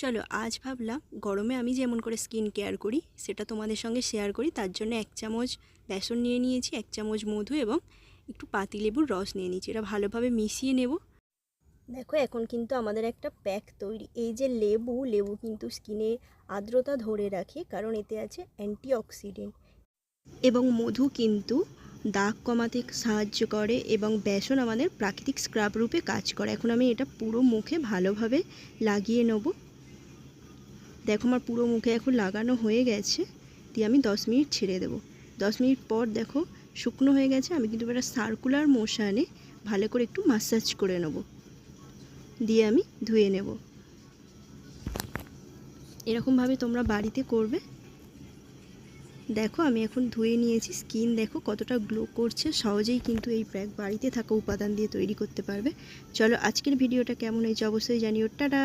চলো আজ ভাবলাম গরমে আমি যেমন করে স্কিন কেয়ার করি সেটা তোমাদের সঙ্গে শেয়ার করি। তার জন্য 1 চামচ বেসন নিয়ে নিয়েছি, 1 চামচ মধু এবং একটু পাতিলেবুর রস নিয়ে নিয়েছি। এটা ভালোভাবে মিশিয়ে নেব। দেখো এখন কিন্তু আমাদের একটা প্যাক তৈরি। এই যে লেবু কিন্তু স্কিনে আর্দ্রতা ধরে রাখে, কারণ এতে আছে অ্যান্টিঅক্সিডেন্ট, এবং মধু কিন্তু দাগ কমাতে সাহায্য করে, এবং বেসন আমাদের প্রাকৃতিক স্ক্রাব রূপে কাজ করে। এখন আমি এটা পুরো মুখে ভালোভাবে লাগিয়ে নেব। দেখো আমার পুরো মুখে এখন লাগানো হয়ে গেছে। দিয়ে আমি 10 মিনিট ছেড়ে দেবো। 10 মিনিট পর দেখো শুকনো হয়ে গেছে। আমি কিন্তু একটা সার্কুলার মোশানে ভালো করে একটু মাসাজ করে নেব, দিয়ে আমি ধুয়ে নেব। এরকমভাবে তোমরা বাড়িতে করবে। দেখো আমি এখন ধুয়ে নিয়েছি। স্কিন দেখো কতটা গ্লো করছে। সহজেই কিন্তু এই প্যাক বাড়িতে থাকা উপাদান দিয়ে তৈরি করতে পারবে। চলো আজকের ভিডিওটা কেমন হয়েছে অবশ্যই জানিও। টাটা।